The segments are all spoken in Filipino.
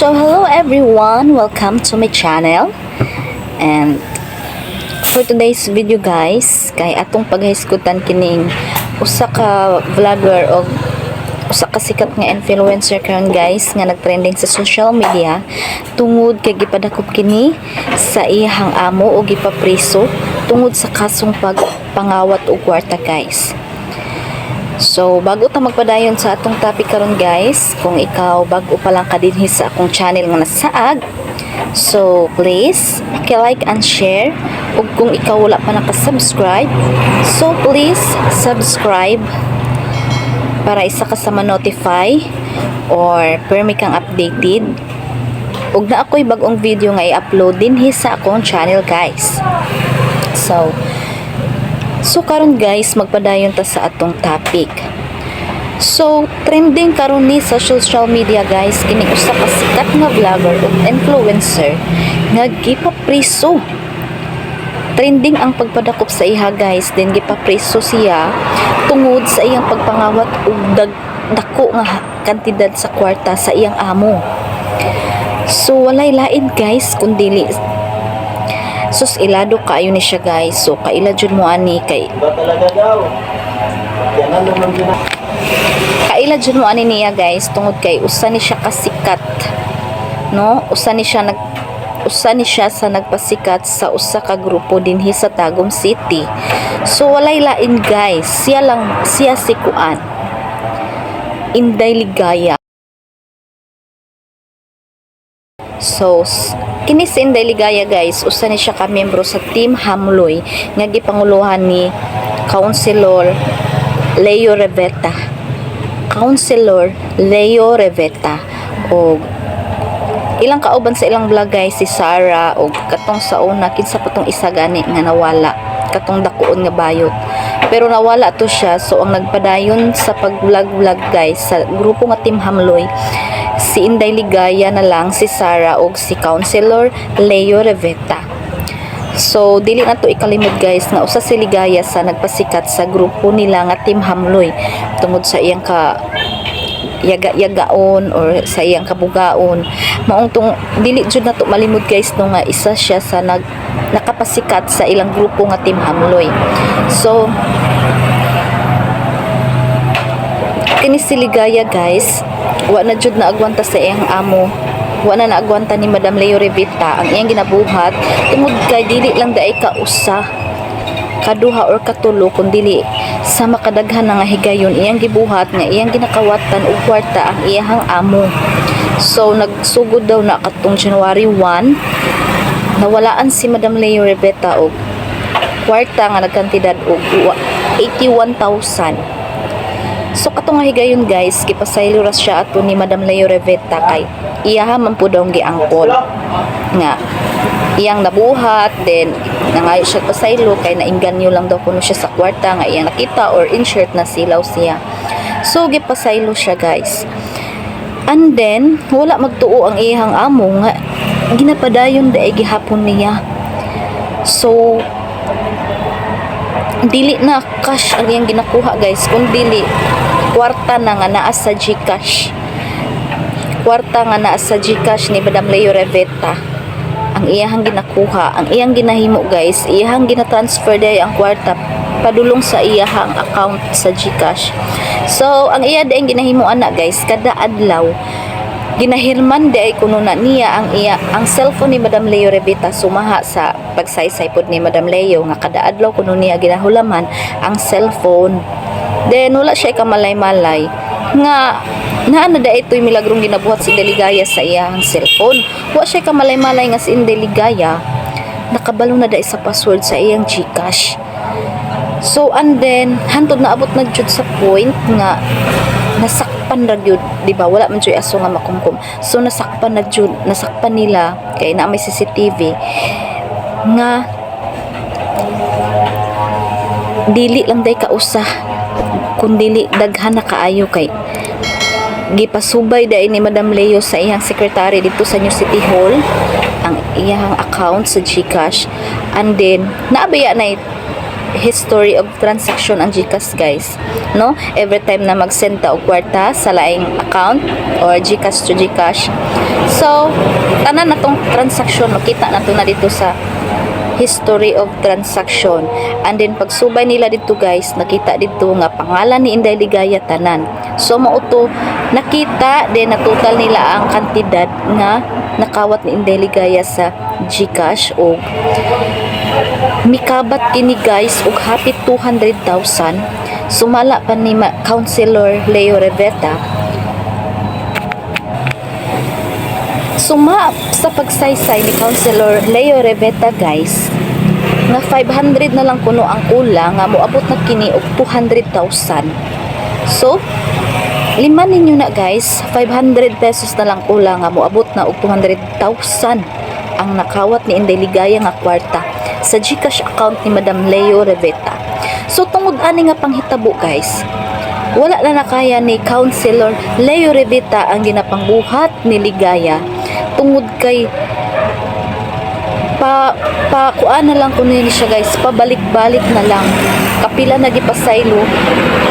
So hello everyone, welcome to my channel. And for today's video guys, kay atong paghisgutan kining usa ka vlogger o usa ka sikat nga influencer karon guys nga nagtrending sa social media tungod kay gipadakop kini sa iyang amo o gipapriso tungod sa kasong pagpangawat og kwarta guys. So, bago ta magpadayon sa atong topic karon guys, kung ikaw bago pa lang ka dinhi sa akong channel nga nasaag, so please, like and share. Ug kung ikaw wala pa naka-subscribe, so please subscribe para isa ka sa ma-notify or permi kang updated. Ug na ako'y bagong video nga i-upload dinhi sa akong channel guys. So karon guys, magpadayon ta sa atong topic. So, trending karon ni sa social media guys, kini usa ka sikat nga vlogger o influencer nga gipapriso. Trending ang pagpadakop sa iha guys, then gipapriso siya tungod sa iyang pagpangawat og dako nga kantidad sa kwarta sa iyang amo. So, walay lain guys kundi sus ilado kaayo ni siya guys. So kaila jud mo ani kay kaila jud mo ani niya guys tungod kay usa ni siya kasikat, no? Usa ni siya sa nagpasikat sa usa ka grupo dinhi sa Tagum City. So walay lain guys, siya si Kuan Inday Ligaya. So kini si Inday Ligaya guys, usa ni siya ka miyembro sa Team Hamloy nga gipanguluhan ni Councilor Leo Reveta. O ilang kauban sa ilang vlog guys si Sarah o katong sa una kinsa patong isa gani nga nawala katong dakuon nga bayot. Pero nawala to siya, so ang nagpadayon sa pag-vlog guys sa grupo nga Team Hamloy si Inday Ligaya na lang, si Sarah o si Councilor Leo Reveta. So dili na to ikalimod guys na usa si Ligaya sa nagpasikat sa grupo nila nga Team Hamloy tungod sa iyang ka yaga-yagaon or sa iyang kabugaon. Maong dili jud na to malimod guys no nga isa siya sa nakapasikat sa ilang grupo nga Team Hamloy. So kini si Ligaya guys, wa na jud na agwanta sa iyang amo, wa na naagwanta ni Madam Leo Reveta ang iyang ginabuhat tungod kay dili lang daay ka usa, kaduha or katulo kundi sa makadaghan nga higayon iyang gibuhat nga iyang ginakawatan og kwarta ang iyang amo. So nagsugod daw na katong January 1 nawalaan si Madam Leo Reveta og kwarta nga nagkantidad og 81,000. So katong nga higayon guys, gipasaylo ra siya ato ni Madam Leo Reveta kay iyaha man po daw giangkon nga iyang nabuhat, then nangayo siya pasaylo kay nainganyo lang daw kuno siya sa kwarta nga iyang nakita or in short na silaw siya. So gipasaylo siya guys. And then wala magtuo ang iyang amo nga ginapadayon daay gihapon niya. So dili na cash ang iyang ginakuha guys, kundi kwarta na nga naa sa GCash. Kwarta nga naa sa GCash ni Madam Leo Reveta ang iyang ginakuha. Ang iyang ginahimo guys, iyang ginatransfer day ang kwarta padulong sa iyang account sa GCash. So ang iya day ginahimo ana guys, kada adlaw ginahirman day kuno na niya ang cellphone ni Madam Leo Reveta sumaha sa pagsaysay pod ni Madam Leo nga kada adlaw kuno niya ginahulaman ang cellphone. Then wala siya kamalay-malay nga naana da ito'y milagrong ginabuhat si Inday Ligaya sa iyang cellphone. Wala siya kamalay-malay nga si Inday Ligaya nakabalo na da sa password sa iyang GCash. So and then hantod na abot na jud sa point nga nasakpan ra gyud, di ba? Wala man jud aso nga makumkum. So nasakpan nila kay na may CCTV nga dili lang day kausa kundi daghan na kaayo kay gipasubay dai ni Madam Leo sa iyang secretary dito sa New City Hall ang iyang account sa GCash, and then naabaya na history of transaction ang GCash guys, no? Every time na magsend ta og kwarta sa laing account or GCash to GCash, So tanan natong transaction makita nato na dito sa history of transaction, and then pagsubay nila dito guys, nakita dito nga pangalan ni Inday Ligaya tanan. So mao to nakita din na total nila ang kantidad nga nakawat ni Inday Ligaya sa GCash, o mikabat kini guys og hapit 200,000. Sumala pa ni Councilor Leo Reveta. Suma sa pagsaysay ni Councilor Leo Reveta guys, nga 500 na lang kuno ang kulang nga moabot na kini og 200,000. So lima ninyo na guys, 500 pesos na lang kulang nga moabot na og 200,000 ang nakawat ni Inday Ligaya nga kwarta sa GCash account ni Madam Leo Reveta. So tungod ani nga panghitabo guys, wala na nakaya ni Councilor Leo Reveta ang ginapangbuhat ni Ligaya tungod kay kuan na lang kuno ni siya guys, pabalik-balik na lang, kapila na gipasaylo,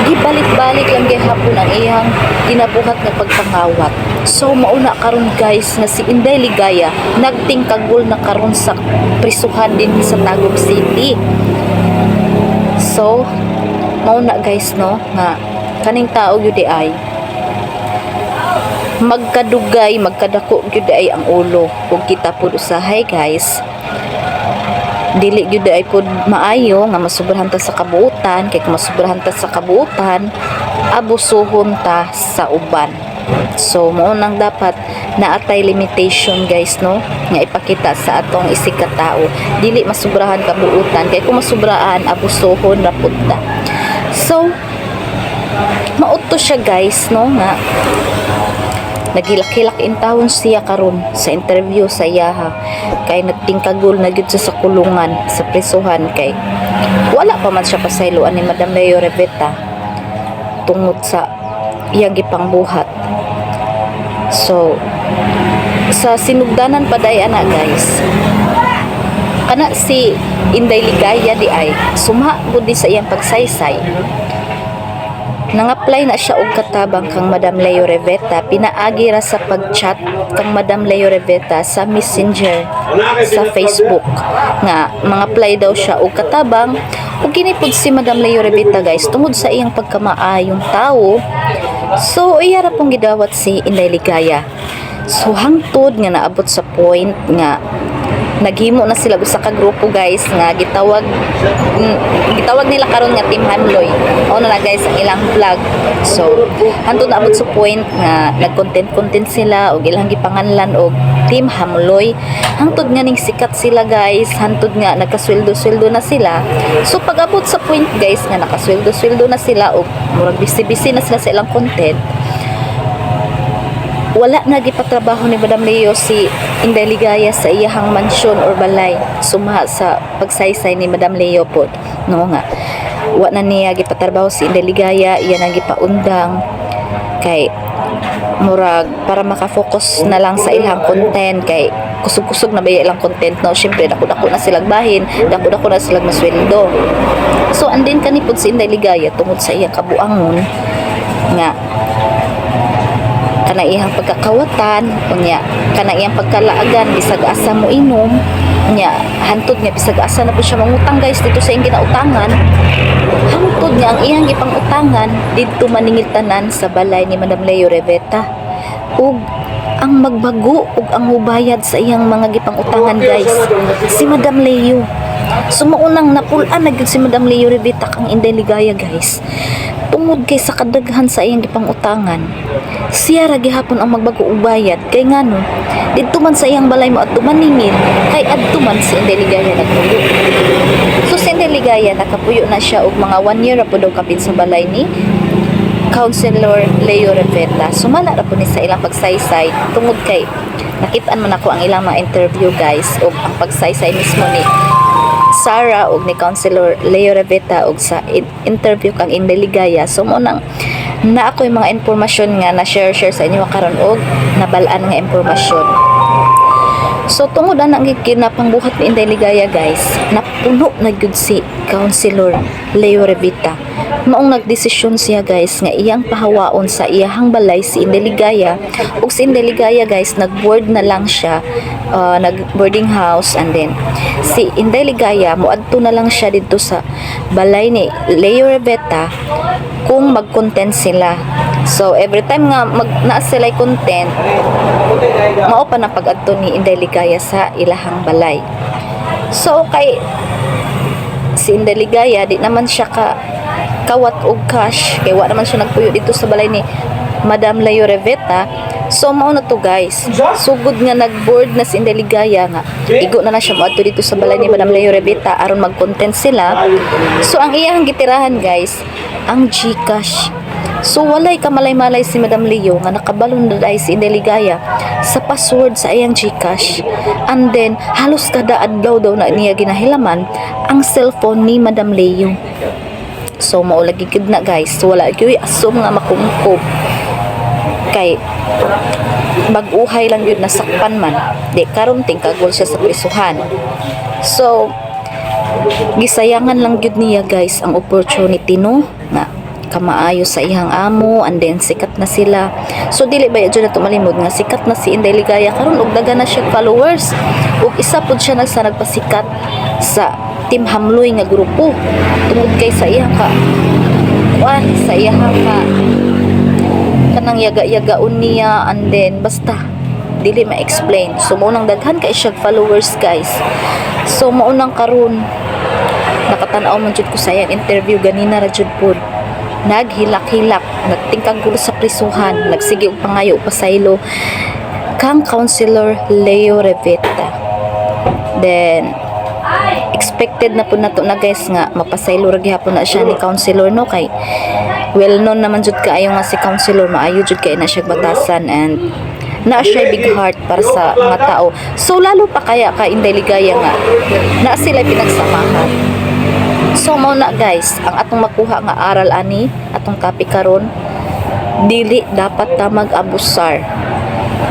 gibalik-balik lang gihapon ang iyang ginabuhat nga pagpangawat. So mauna karon guys nga si Inday Ligaya nagtingkagol na karon sa prisuhan din sa Tagum City. So mauna guys no nga kaning tao gyud ay magkadugay, magkadako gyud ay ang ulo kung kita pud usahay guys. Dili gyud ay pud maayo nga masubrahan ta sa kabuutan, kay kung masubrahan ta sa kabuutan abusuhon ta sa uban. So mao nang dapat naatay limitation guys no nga ipakita sa atong isig ka tao, dili masubrahan kabuutan, kay kung masubrahan abusuhon ra pud ta. So mauto siya guys no nga nagilak-hilak in tawon siya karon sa interview sa iyaha, kay nagtingkagol na gyud sa kulungan sa prisuhan, kay wala pa man siya pasayloan ni Madam Leo Reveta tungod sa iyang gipangbuhat. So sa sinugdanan pa day ana guys, kana si Inday Ligaya di ay suma gud sa iyang pagsaysay. Nang-apply na siya og katabang kang Madam Leo Reveta, pinaagi ra sa pag-chat kang Madam Leo Reveta sa Messenger sa Facebook nga mga-apply daw siya og katabang, ug kinipod si Madam Leo Reveta guys tungod sa iyang pagkamaayong tao. So iya ra pong gidawat si Inday Ligaya. So hangtod nga naabot sa point nga naghimo na sila usa ka grupo guys nga gitawag nila karon nga Team Hamloy. O na guys ang ilang vlog. So hantod naabot sa point nga nag-content sila og ilang gipanganlan og Team Hamloy. Hantod nga ning sikat sila guys, hantod nga nagkasweldo na sila. So pag-abot sa point guys nga nakasweldo na sila og murag busy na sila sa ilang content, wala na gipatrabaho ni Madam Leo si Inday Ligaya sa iyahang mansyon or balay, suma sa pagsaysay ni Madam Leo po no nga wala na niya gipatrabaho si Inday Ligaya, iya na gipaundang kay murag para makafocus na lang sa ilang content, kay kusog-kusog na ba ilang content no, syempre dako-dako na silang bahin, dako-dako na silang masweldo. So andin kanipod si Inday Ligaya tungod sa iyang kabuangon nga kana iyang pagkakawatan, unya kana iyang pagkalaagan bisag asa mo inom, unya hantod nga bisag asa na po siya mangutang guys dito sa iyang ginautangan, hantod nga ang iyang ipangutangan dito maningil tanan sa balay ni Madam Leo Reveta, ug ang magbago ug ang hubayad sa iyang mga gipangutangan guys si Madam Leo. Sumaunang napulaan na gyud si Madam Leo Reveta kang Inday Ligaya guys tungod kay sa kadaghan sa iyang gipangutangan. Siya ra gihapon ang magbago og bayad, kay ngano didto man sa iyang balay mo at tumaningil, kay adto man si Inday Ligaya nagpuyo. So si Inday Ligaya nakapuyo na siya og mga 1 year ra pud daw kapin sa balay ni Councilor Leo Reveta. Sumala ra po ni sa ilang pagsaysay tungod kay nakit-an man ako ang ilang mga interview guys og ang pagsaysay mismo ni Sarah og ni Councilor Leo Reveta og sa interview kang Inday Ligaya. So mo nang na ako yung mga impormasyon nga na share sa inyo karon og nabalaan nga impormasyon. So tungod ana ginapangbuhat ni Inday Ligaya guys, napuno na gyud si Councilor Leo Revita. Maong nagdesisyon siya guys nga iyang pahawaon sa iyahang balay si Inday Ligaya, ug si Inday Ligaya guys nag-board na lang siya, nag-boarding house, and then si Inday Ligaya moadto na lang siya dito sa balay ni Leo Revita kung mag-content sila. So every time nga naa sila content, mao pa na pag-adto ni Inday Ligaya sa ilahang balay. So kay si Inday Ligaya di naman siya kawat og cash, kay wa naman siya nagpuyo dito sa balay ni Madam Leo Revita. So mao na to guys, sugod nga nag-board na si Inday Ligaya nga igo na siya moadto dito sa balay ni Madam Leo Revita aron mag-content sila. So ang iyang gitirahan guys, ang GCash. So walay kamalay-malay si Madam Leo nga nakabalon na dahil si Inday Ligaya sa password sa iyang GCash, and then halos kada adlaw daw na niya ginahilaman ang cellphone ni Madam Leo. So mao lagi gid na guys, so, wala gyud assume nga makungkob kay bag-uhay lang yun, nasakpan man di karon tingkagol siya sa prisuhan. So gisayangan lang gyud niya guys ang opportunity no na kamaayo sa ihang amo, and then sikat na sila. So dili ba yun na tumalimod nga sikat na si Inday Ligaya karon ug daga na siya followers, ug isa pud siya nagpasikat sa Team Hamloy nga grupo tungod kay sa iyang sa iyang kanang yaga-yagaon niya, and then basta dili ma-explain. So maunang daghan kay siya followers guys. So maunang karon nakatan-aw man jud ko sa iyang interview ganina ra jud pod, naghilak-hilak, nagtingkag gulo sa prisuhan, nagsige og pangayo pasaylo kang Councilor Leo Revita. Then expected na po nato na guys nga mapasaylo ra gihapon na siya ni Councilor no, kay well known naman jud kaayo nga si Councilor, maayo jud kay na siya batasan, and na siya big heart para sa mga tao. So lalo pa kaya ka Inday Ligaya nga na sila pinagsamahan. So mao na guys ang atong makuha nga aral ani atong topic karon, dili dapat ta mag-abusar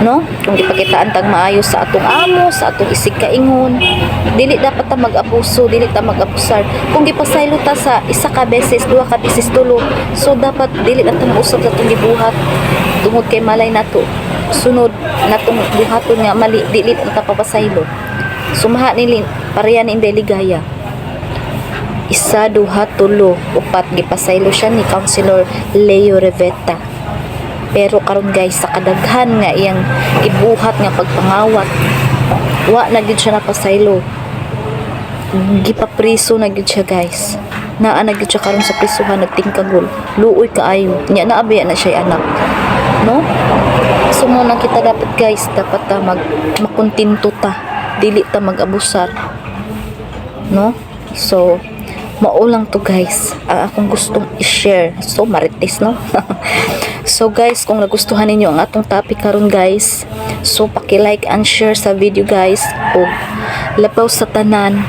no, kung gipakitaan tag maayo sa atong amo, sa atong isig kaingon, dili dapat ta mag-abuso, dili ta mag-abusar. Kung gipasaylo ta sa isa ka beses, duha ka beses, tulo, so dapat dili na ta mausab sa atong gibuhat tungod kay malay nato sunod natong buhaton nga mali, dili ta papasaylo. Sumaha nili pareha ni Inday Ligaya, isa, duha, tulo, upat gipasaylo siya ni Councilor Leo Revita. Pero karon guys sa kadaghan nga iyang ibuhat nga pagpangawat, wa na gid siya napasaylo, gipapriso na gid siya guys. Naa na gid siya karon sa prisuhan, nagtingkagol, luoy kaayo nya, naabaya na siya anak no. So mo na kita dapat guys, dapat ta makontinto ta, dili ta mag-abusar no. So maulang to guys ang akong gustong i-share. So marites no. So guys, kung nagustuhan ninyo ang atong topic karon guys, so paki-like and share sa video guys, ug labaw sa tanan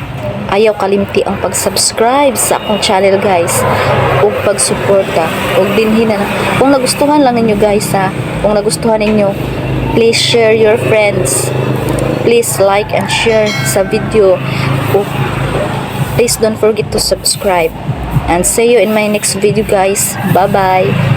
ayaw kalimti ang pag-subscribe sa akong channel guys, ug pag-suporta, ug dinhi na kung nagustuhan lang ninyo guys ha, kung nagustuhan ninyo, please share your friends, please like and share sa video, ug please don't forget to subscribe, and see you in my next video guys. Bye bye.